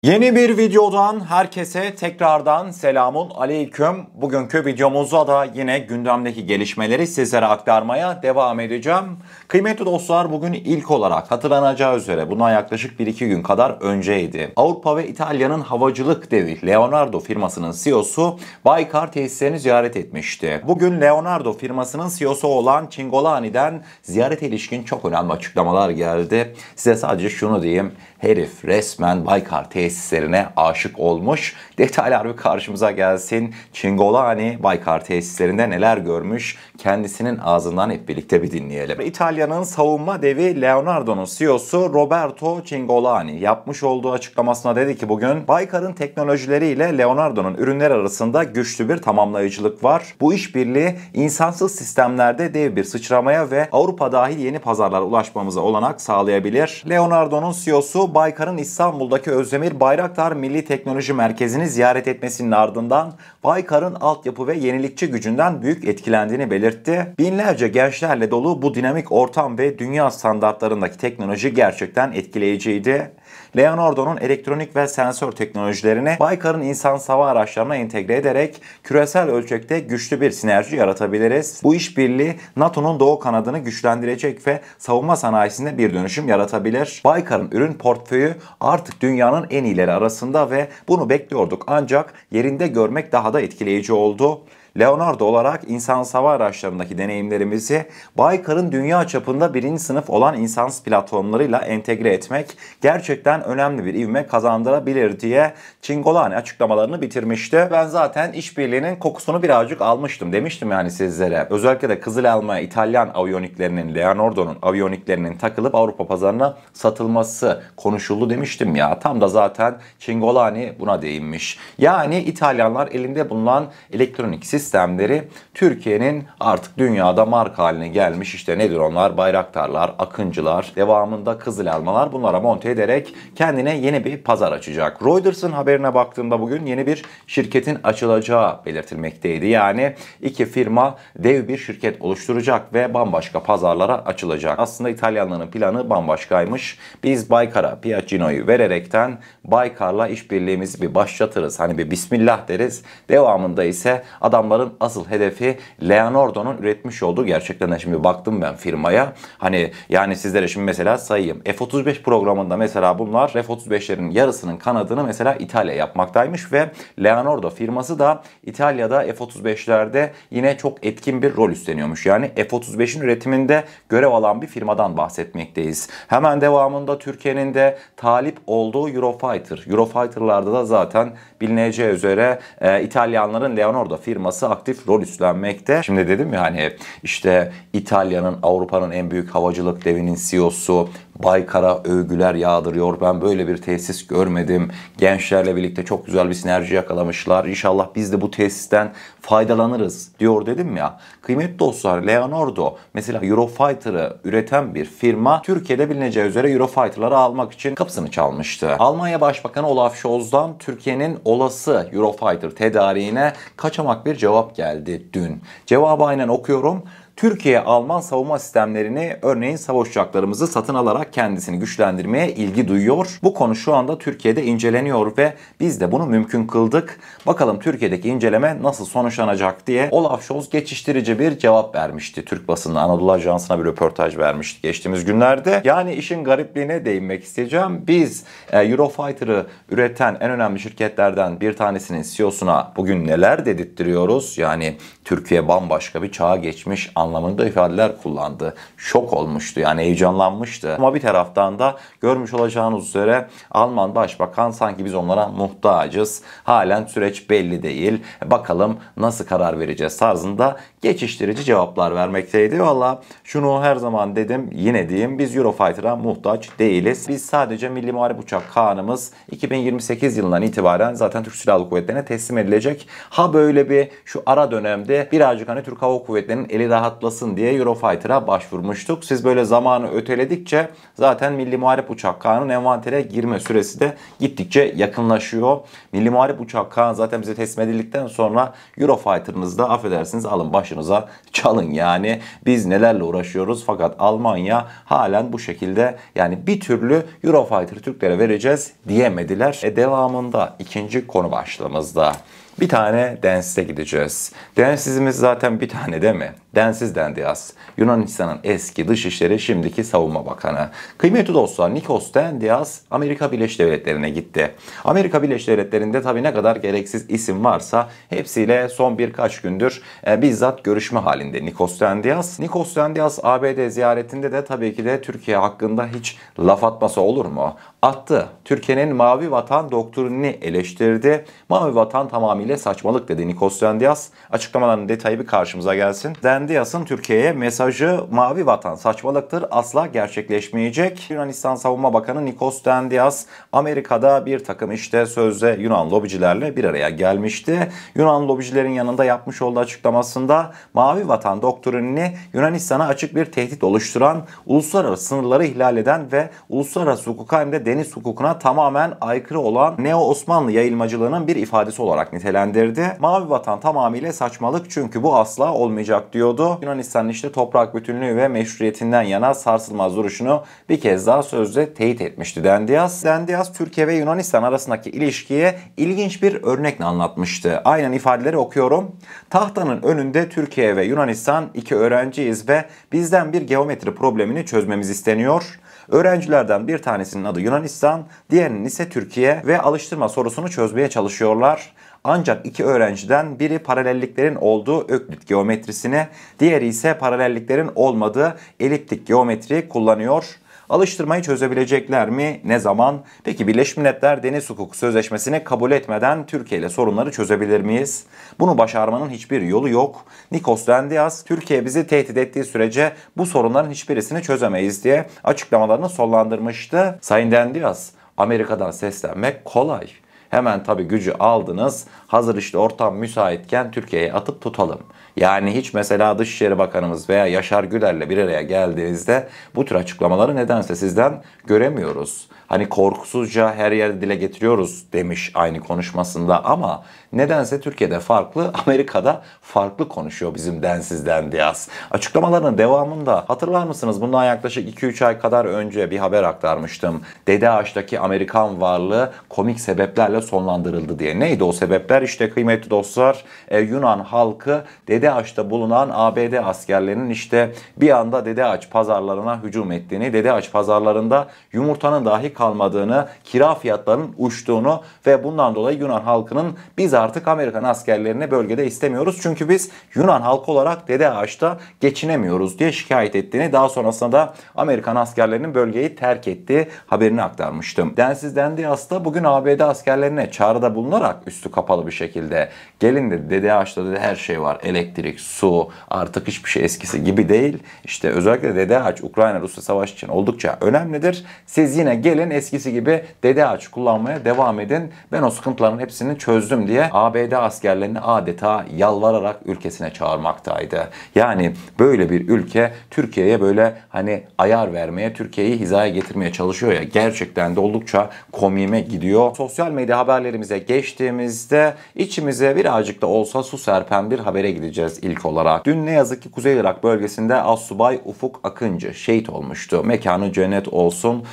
Yeni bir videodan herkese tekrardan selamun aleyküm. Bugünkü videomuzda da yine gündemdeki gelişmeleri sizlere aktarmaya devam edeceğim. Kıymetli dostlar, bugün ilk olarak hatırlanacağı üzere bundan yaklaşık 1-2 gün kadar önceydi. Avrupa ve İtalya'nın havacılık devi Leonardo firmasının CEO'su Baykar tesislerini ziyaret etmişti. Bugün Leonardo firmasının CEO'su olan Cingolani'den ziyarete ilişkin çok önemli açıklamalar geldi. Size sadece şunu diyeyim. Herif resmen Baykar tesislerine aşık olmuş. Detaylar bir karşımıza gelsin. Cingolani Baykar tesislerinde neler görmüş? Kendisinin ağzından hep birlikte bir dinleyelim. İtalya'nın savunma devi Leonardo'nun CEO'su Roberto Cingolani yapmış olduğu açıklamasına dedi ki bugün Baykar'ın teknolojileriyle Leonardo'nun ürünler arasında güçlü bir tamamlayıcılık var. Bu işbirliği insansız sistemlerde dev bir sıçramaya ve Avrupa dahil yeni pazarlara ulaşmamıza olanak sağlayabilir. Leonardo'nun CEO'su Baykar'ın İstanbul'daki Özdemir Bayraktar Milli Teknoloji Merkezi'ni ziyaret etmesinin ardından Baykar'ın altyapı ve yenilikçi gücünden büyük etkilendiğini belirtti. Binlerce gençlerle dolu bu dinamik ortam ve dünya standartlarındaki teknoloji gerçekten etkileyiciydi. Leonardo'nun elektronik ve sensör teknolojilerini Baykar'ın insansız hava araçlarına entegre ederek küresel ölçekte güçlü bir sinerji yaratabiliriz. Bu işbirliği NATO'nun doğu kanadını güçlendirecek ve savunma sanayisinde bir dönüşüm yaratabilir. Baykar'ın ürün portföyü artık dünyanın en iyileri arasında ve bunu bekliyorduk, ancak yerinde görmek daha da etkileyici oldu. Leonardo olarak insansız hava araçlarındaki deneyimlerimizi Baykar'ın dünya çapında birinci sınıf olan insansız platformlarıyla entegre etmek gerçekten önemli bir ivme kazandırabilir diye Cingolani açıklamalarını bitirmişti. Ben zaten işbirliğinin kokusunu birazcık almıştım, demiştim yani sizlere. Özellikle de Kızıl Elma İtalyan aviyoniklerinin, Leonardo'nun aviyoniklerinin takılıp Avrupa pazarına satılması konuşuldu demiştim ya. Tam da zaten Cingolani buna değinmiş. Yani İtalyanlar elinde bulunan elektronik sistemleri Türkiye'nin artık dünyada marka haline gelmiş, işte nedir onlar? Bayraktarlar, Akıncılar, devamında Kızıl Elmalar, bunlara monte ederek kendine yeni bir pazar açacak. Reuters'ın haberine baktığımda bugün yeni bir şirketin açılacağı belirtilmekteydi. Yani iki firma dev bir şirket oluşturacak ve bambaşka pazarlara açılacak. Aslında İtalyanların planı bambaşkaymış. Biz Baykar'a Piaggino'yu vererekten Baykar'la işbirliğimizi bir başlatırız. Hani bir bismillah deriz. Devamında ise adamların asıl hedefi Leonardo'nun üretmiş olduğu, gerçekten şimdi baktım ben firmaya. Hani yani sizlere şimdi mesela sayayım. F-35 programında mesela bunlar F-35'lerin yarısının kanadını mesela İtalya yapmaktaymış ve Leonardo firması da İtalya'da F-35'lerde yine çok etkin bir rol üstleniyormuş. Yani F-35'in üretiminde görev alan bir firmadan bahsetmekteyiz. Hemen devamında Türkiye'nin de talip olduğu Eurofighter. Eurofighter'larda da zaten bilineceği üzere İtalyanların Leonardo firması aktif rol üstlenmekte. Şimdi dedim ya hani işte İtalya'nın, Avrupa'nın en büyük havacılık devinin CEO'su Baykar'a övgüler yağdırıyor. Ben böyle bir tesis görmedim. Gençlerle birlikte çok güzel bir sinerji yakalamışlar. İnşallah biz de bu tesisten faydalanırız diyor dedim ya. Kıymetli dostlar, Leonardo mesela Eurofighter'ı üreten bir firma Türkiye'de bilineceği üzere Eurofighter'ları almak için kapısını çalmıştı. Almanya Başbakanı Olaf Scholz'dan Türkiye'nin olası Eurofighter tedariğine kaçamak bir cevap geldi dün. Cevabı aynen okuyorum. Türkiye Alman savunma sistemlerini, örneğin savaş uçaklarımızı satın alarak kendisini güçlendirmeye ilgi duyuyor. Bu konu şu anda Türkiye'de inceleniyor ve biz de bunu mümkün kıldık. Bakalım Türkiye'deki inceleme nasıl sonuçlanacak diye Olaf Scholz geçiştirici bir cevap vermişti. Türk basınına, Anadolu Ajansı'na bir röportaj vermişti geçtiğimiz günlerde. Yani işin garipliğine değinmek isteyeceğim. Biz Eurofighter'ı üreten en önemli şirketlerden bir tanesinin CEO'suna bugün neler dedirtiyoruz? Yani Türkiye bambaşka bir çağa geçmiş anlamında ifadeler kullandı. Şok olmuştu, yani heyecanlanmıştı. Ama bir taraftan da görmüş olacağınız üzere Alman Başbakan sanki biz onlara muhtacız. Halen süreç belli değil. Bakalım nasıl karar vereceğiz tarzında geçiştirici cevaplar vermekteydi. Valla şunu her zaman dedim, yine diyeyim, biz Eurofighter'a muhtaç değiliz. Biz sadece Milli Muharip Uçak Kağan'ımız 2028 yılından itibaren zaten Türk Silahlı Kuvvetleri'ne teslim edilecek. Ha böyle bir şu ara dönemde birazcık hani Türk Hava Kuvvetleri'nin eli rahat rahatlasın diye Eurofighter'a başvurmuştuk. Siz böyle zamanı öteledikçe zaten Milli Muharip Uçak Kağan'ın envantere girme süresi de gittikçe yakınlaşıyor. Milli Muharip Uçak Kağan zaten bize teslim edildikten sonra Eurofighter'ınızda affedersiniz alın başınıza çalın yani. Biz nelerle uğraşıyoruz fakat Almanya halen bu şekilde yani bir türlü Eurofighter Türklere vereceğiz diyemediler. Devamında ikinci konu başlığımızda bir tane densiz'e gideceğiz. Densiz'imiz zaten bir tane değil mi? Densiz Dendias. Yunanistan'ın eski dışişleri, şimdiki savunma bakanı. Kıymetli dostlar, Nikos Dendias Amerika Birleşik Devletleri'ne gitti. Amerika Birleşik Devletleri'nde tabii ne kadar gereksiz isim varsa hepsiyle son birkaç gündür bizzat görüşme halinde Nikos Dendias. Nikos Dendias ABD ziyaretinde de tabii ki de Türkiye hakkında hiç laf atması olur mu? Attı. Türkiye'nin Mavi Vatan doktrinini eleştirdi. Mavi Vatan tamamıyla saçmalık dedi Nikos Dendias. Açıklamaların detayı bir karşımıza gelsin. Dendias'ın Türkiye'ye mesajı Mavi Vatan saçmalıktır, asla gerçekleşmeyecek. Yunanistan Savunma Bakanı Nikos Dendias Amerika'da bir takım işte sözde Yunan lobicilerle bir araya gelmişti. Yunan lobicilerin yanında yapmış olduğu açıklamasında Mavi Vatan doktrinini Yunanistan'a açık bir tehdit oluşturan, uluslararası sınırları ihlal eden ve uluslararası hukuka hem de deniz hukukuna tamamen aykırı olan Neo-Osmanlı yayılmacılığının bir ifadesi olarak nitelendirdi. Mavi Vatan tamamıyla saçmalık çünkü bu asla olmayacak diyordu. Yunanistan'ın işte toprak bütünlüğü ve meşruiyetinden yana sarsılmaz duruşunu bir kez daha sözde teyit etmişti Dendias. Dendias Türkiye ve Yunanistan arasındaki ilişkiye ilginç bir örnekle anlatmıştı. Aynen ifadeleri okuyorum. Tahtanın önünde Türkiye ve Yunanistan iki öğrenciyiz ve bizden bir geometri problemini çözmemiz isteniyor. Öğrencilerden bir tanesinin adı Yunanistan, diğerinin ise Türkiye ve alıştırma sorusunu çözmeye çalışıyorlar. Ancak iki öğrenciden biri paralelliklerin olduğu öklit geometrisini, diğeri ise paralelliklerin olmadığı eliptik geometriyi kullanıyor. Alıştırmayı çözebilecekler mi? Ne zaman? Peki Birleşmiş Milletler Deniz Hukuku Sözleşmesi'ni kabul etmeden Türkiye ile sorunları çözebilir miyiz? Bunu başarmanın hiçbir yolu yok. Nikos Dendias, Türkiye bizi tehdit ettiği sürece bu sorunların hiçbirisini çözemeyiz diye açıklamalarını sonlandırmıştı. Sayın Dendias, Amerika'dan seslenmek kolay. Hemen tabii gücü aldınız. Hazır işte ortam müsaitken Türkiye'ye atıp tutalım. Yani hiç mesela Dışişleri Bakanımız veya Yaşar Güler'le bir araya geldiğinizde bu tür açıklamaları nedense sizden göremiyoruz. Hani korkusuzca her yerde dile getiriyoruz demiş aynı konuşmasında ama nedense Türkiye'de farklı, Amerika'da farklı konuşuyor bizim Densiz Dendias. Açıklamalarının devamında hatırlar mısınız? Bundan yaklaşık 2-3 ay kadar önce bir haber aktarmıştım. Dede Ağaç'taki Amerikan varlığı komik sebeplerle sonlandırıldı diye. Neydi o sebepler? İşte kıymetli dostlar, Yunan halkı Dede Ağaç'ta bulunan ABD askerlerinin işte bir anda Dede Ağaç pazarlarına hücum ettiğini, Dede Ağaç pazarlarında yumurtanın dahi kalmadığını, kira fiyatlarının uçtuğunu ve bundan dolayı Yunan halkının biz artık Amerikan askerlerini bölgede istemiyoruz. Çünkü biz Yunan halkı olarak Dede Ağaç'ta geçinemiyoruz diye şikayet ettiğini, daha sonrasında da Amerikan askerlerinin bölgeyi terk ettiği haberini aktarmıştım. Densiz Dendias'ta bugün ABD askerlerine çağrıda bulunarak üstü kapalı bir şekilde gelin dedi, Dede Ağaç'ta dedi her şey var. Elektrik, su, artık hiçbir şey eskisi gibi değil. İşte özellikle Dede Ağaç Ukrayna-Rusya savaşı için oldukça önemlidir. Siz yine gelin eskisi gibi Dede Ağaç kullanmaya devam edin. Ben o sıkıntıların hepsini çözdüm diye ABD askerlerini adeta yalvararak ülkesine çağırmaktaydı. Yani böyle bir ülke Türkiye'ye böyle hani ayar vermeye, Türkiye'yi hizaya getirmeye çalışıyor ya, gerçekten de oldukça komiğime gidiyor. Sosyal medya haberlerimize geçtiğimizde içimize birazcık da olsa su serpen bir habere gideceğiz ilk olarak. Dün ne yazık ki Kuzey Irak bölgesinde Assubay Ufuk Akıncı şehit olmuştu. Mekanı cennet olsun.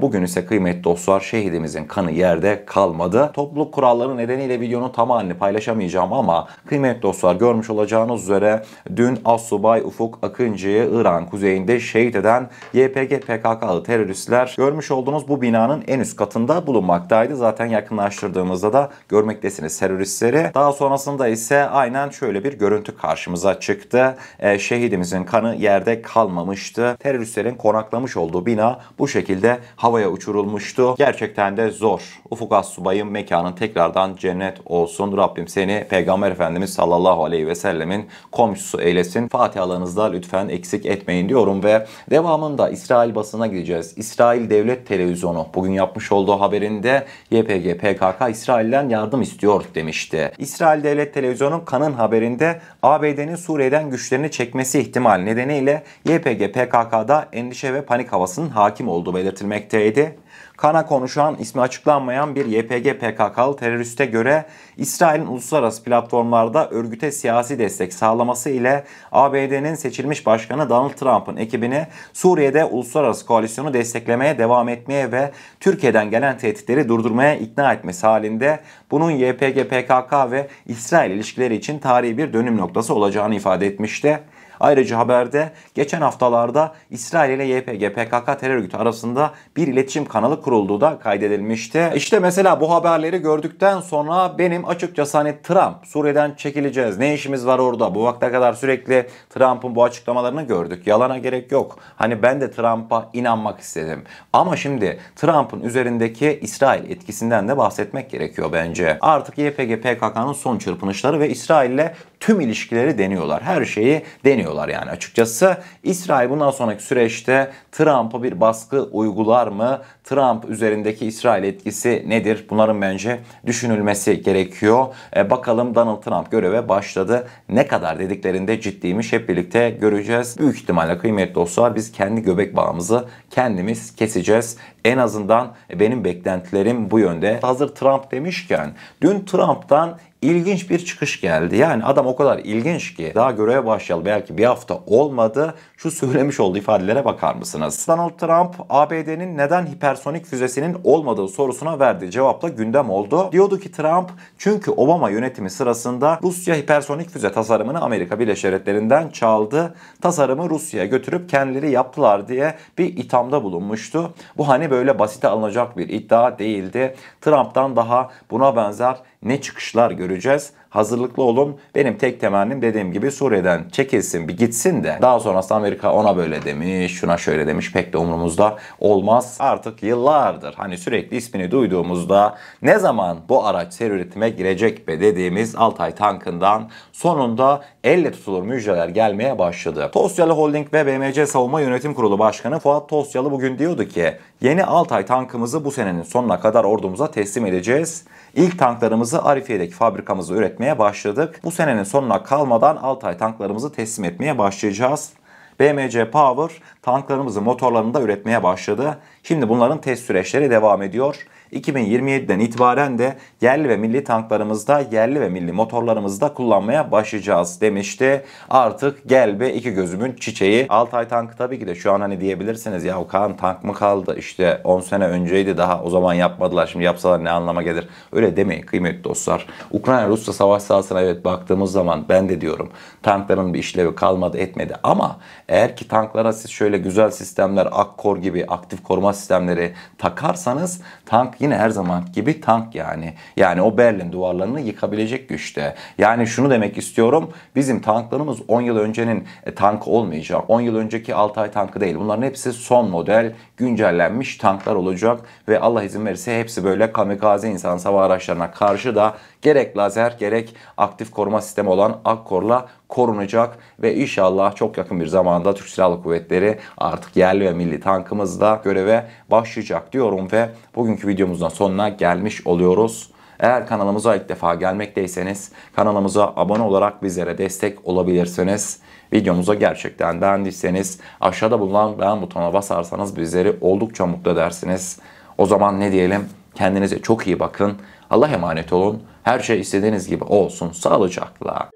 Bugün ise kıymetli dostlar şehidimizin kanı yerde kalmadı. Topluluk kuralları nedeniyle videonun tamamını paylaşamayacağım ama kıymetli dostlar görmüş olacağınız üzere dün Assubay Ufuk Akıncı'yı İran kuzeyinde şehit eden YPG PKK'lı teröristler görmüş olduğunuz bu binanın en üst katında bulunmaktaydı. Zaten yakınlaştırdığımızda da görmektesiniz teröristleri. Daha sonrasında ise aynen şöyle bir görüntü karşımıza çıktı. Şehidimizin kanı yerde kalmamıştı. Teröristlerin konaklamış olduğu bina bu şekilde havaya uçuyor. uçurulmuştu. Gerçekten de zor. Ufuk Assubay'ın mekanın tekrardan cennet olsun. Rabbim seni Peygamber Efendimiz sallallahu aleyhi ve sellemin komşusu eylesin. Fatihalarınızda lütfen eksik etmeyin diyorum ve devamında İsrail basına gideceğiz. İsrail Devlet Televizyonu bugün yapmış olduğu haberinde YPG PKK İsrail'den yardım istiyor demişti. İsrail Devlet Televizyonu Kan'ın haberinde ABD'nin Suriye'den güçlerini çekmesi ihtimali nedeniyle YPG PKK'da endişe ve panik havasının hakim olduğu belirtilmekteydi. Kan'a konuşan, ismi açıklanmayan bir YPG PKK'lı teröriste göre İsrail'in uluslararası platformlarda örgüte siyasi destek sağlaması ile ABD'nin seçilmiş başkanı Donald Trump'ın ekibini Suriye'de uluslararası koalisyonu desteklemeye devam etmeye ve Türkiye'den gelen tehditleri durdurmaya ikna etmesi halinde bunun YPG PKK ve İsrail ilişkileri için tarihi bir dönüm noktası olacağını ifade etmişti. Ayrıca haberde geçen haftalarda İsrail ile YPG PKK terör örgütü arasında bir iletişim kanalı kurulduğu da kaydedilmişti. İşte mesela bu haberleri gördükten sonra benim açıkçası hani Trump Suriye'den çekileceğiz, ne işimiz var orada, bu vakte kadar sürekli Trump'ın bu açıklamalarını gördük, yalana gerek yok. Hani ben de Trump'a inanmak istedim. Ama şimdi Trump'ın üzerindeki İsrail etkisinden de bahsetmek gerekiyor bence. Artık YPG PKK'nın son çırpınışları ve İsrail'le tüm ilişkileri deniyorlar. Her şeyi deniyorlar yani açıkçası. İsrail bundan sonraki süreçte Trump'a bir baskı uygular mı? Trump üzerindeki İsrail etkisi nedir? Bunların bence düşünülmesi gerekiyor. Bakalım Donald Trump göreve başladı. Ne kadar dediklerinde ciddiymiş hep birlikte göreceğiz. Büyük ihtimalle kıymetli dostlar biz kendi göbek bağımızı kendimiz keseceğiz. En azından benim beklentilerim bu yönde. Hazır Trump demişken dün Trump'tan İlginç bir çıkış geldi. Yani adam o kadar ilginç ki daha göreve başlayalı belki bir hafta olmadı. Şu söylemiş olduğu ifadelere bakar mısınız? Donald Trump ABD'nin neden hipersonik füzesinin olmadığı sorusuna verdiği cevapla gündem oldu. Diyordu ki Trump çünkü Obama yönetimi sırasında Rusya hipersonik füze tasarımını Amerika Birleşik Devletleri'nden çaldı. Tasarımı Rusya'ya götürüp kendileri yaptılar diye bir ithamda bulunmuştu. Bu hani böyle basite alınacak bir iddia değildi. Trump'tan daha buna benzer ne çıkışlar göreceğiz? Hazırlıklı olun. Benim tek temennim dediğim gibi Suriye'den çekilsin bir gitsin de daha sonrasında Amerika ona böyle demiş, şuna şöyle demiş pek de umurumuzda olmaz. Artık yıllardır hani sürekli ismini duyduğumuzda ne zaman bu araç seri üretime girecek be dediğimiz Altay tankından sonunda elle tutulur müjdeler gelmeye başladı. Tosyalı Holding ve BMC Savunma Yönetim Kurulu Başkanı Fuat Tosyalı bugün diyordu ki yeni Altay tankımızı bu senenin sonuna kadar ordumuza teslim edeceğiz. İlk tanklarımızı Arifiye'deki fabrikamızda üretmeye başladık. Bu senenin sonuna kalmadan Altay tanklarımızı teslim etmeye başlayacağız. BMC Power tanklarımızı motorlarında üretmeye başladı. Şimdi bunların test süreçleri devam ediyor. 2027'den itibaren de yerli ve milli tanklarımızda, yerli ve milli motorlarımızda kullanmaya başlayacağız demişti. Artık gel be iki gözümün çiçeği. Altay tankı tabii ki de şu an hani diyebilirsiniz ya Kaan tank mı kaldı? İşte 10 sene önceydi daha o zaman yapmadılar. Şimdi yapsalar ne anlama gelir? Öyle demeyin kıymetli dostlar. Ukrayna-Rusya savaş sahasına evet baktığımız zaman ben de diyorum tankların bir işlevi kalmadı etmedi. Ama eğer ki tanklara siz şöyle güzel sistemler, Akkor gibi aktif koruma sistemleri takarsanız tank yine her zaman gibi tank yani. Yani o Berlin duvarlarını yıkabilecek güçte. Yani şunu demek istiyorum. Bizim tanklarımız 10 yıl öncenin tankı olmayacak. 10 yıl önceki Altay tankı değil. Bunların hepsi son model güncellenmiş tanklar olacak. Ve Allah izin verirse hepsi böyle kamikaze insan hava araçlarına karşı da gerek lazer gerek aktif koruma sistemi olan Akkor'la korunacak ve inşallah çok yakın bir zamanda Türk Silahlı Kuvvetleri artık yerli ve milli tankımızla göreve başlayacak diyorum ve bugünkü videomuzun sonuna gelmiş oluyoruz. Eğer kanalımıza ilk defa gelmekteyseniz kanalımıza abone olarak bizlere destek olabilirsiniz. Videomuzu gerçekten beğendiyseniz aşağıda bulunan beğen butonuna basarsanız bizleri oldukça mutlu edersiniz. O zaman ne diyelim? Kendinize çok iyi bakın. Allah'a emanet olun. Her şey istediğiniz gibi olsun. Sağlıcakla.